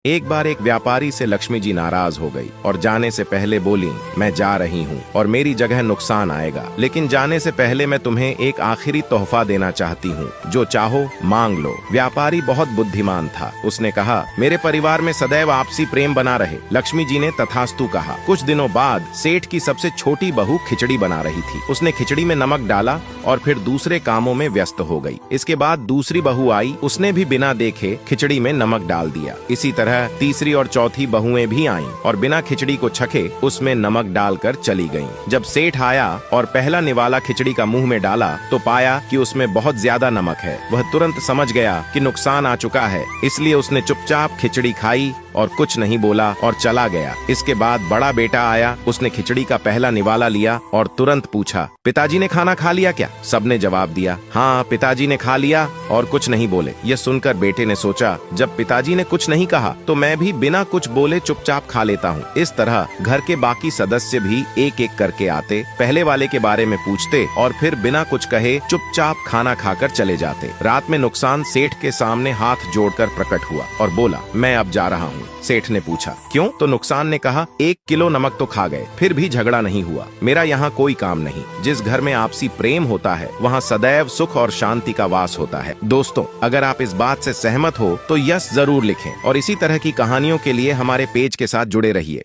एक बार एक व्यापारी से लक्ष्मी जी नाराज हो गई और जाने से पहले बोली, मैं जा रही हूँ और मेरी जगह नुकसान आएगा, लेकिन जाने से पहले मैं तुम्हें एक आखिरी तोहफा देना चाहती हूँ, जो चाहो मांग लो। व्यापारी बहुत बुद्धिमान था। उसने कहा, मेरे परिवार में सदैव आपसी प्रेम बना रहे। लक्ष्मी जी ने तथास्तु कहा। कुछ दिनों बाद सेठ की सबसे छोटी बहू खिचड़ी बना रही थी। उसने खिचड़ी में नमक डाला और फिर दूसरे कामों में व्यस्त हो गई। इसके बाद दूसरी बहू आई, उसने भी बिना देखे खिचड़ी में नमक डाल दिया। इसी तरह तीसरी और चौथी बहुएं भी आईं और बिना खिचड़ी को छके उसमें नमक डालकर चली गईं। जब सेठ आया और पहला निवाला खिचड़ी का मुंह में डाला तो पाया कि उसमें बहुत ज्यादा नमक है। वह तुरंत समझ गया कि नुकसान आ चुका है, इसलिए उसने चुपचाप खिचड़ी खाई और कुछ नहीं बोला और चला गया। इसके बाद बड़ा बेटा आया, उसने खिचड़ी का पहला निवाला लिया और तुरंत पूछा, पिताजी ने खाना खा लिया क्या? सबने जवाब दिया, हाँ पिताजी ने खा लिया, और कुछ नहीं बोले। यह सुनकर बेटे ने सोचा, जब पिताजी ने कुछ नहीं कहा तो मैं भी बिना कुछ बोले चुपचाप खा लेता हूँ। इस तरह घर के बाकी सदस्य भी एक एक करके आते, पहले वाले के बारे में पूछते और फिर बिना कुछ कहे चुपचाप खाना खाकर चले जाते। रात में नुकसान सेठ के सामने हाथ जोड़कर प्रकट हुआ और बोला, मैं अब जा रहा हूँ। सेठ ने पूछा, क्यों? तो नुकसान ने कहा, 1 किलो नमक तो खा गए, फिर भी झगड़ा नहीं हुआ। मेरा यहाँ कोई काम नहीं। जिस घर में आपसी प्रेम होता है वहाँ सदैव सुख और शांति का वास होता है। दोस्तों, अगर आप इस बात से सहमत हो तो यस जरूर लिखें और इसी तरह की कहानियों के लिए हमारे पेज के साथ जुड़े रहिए।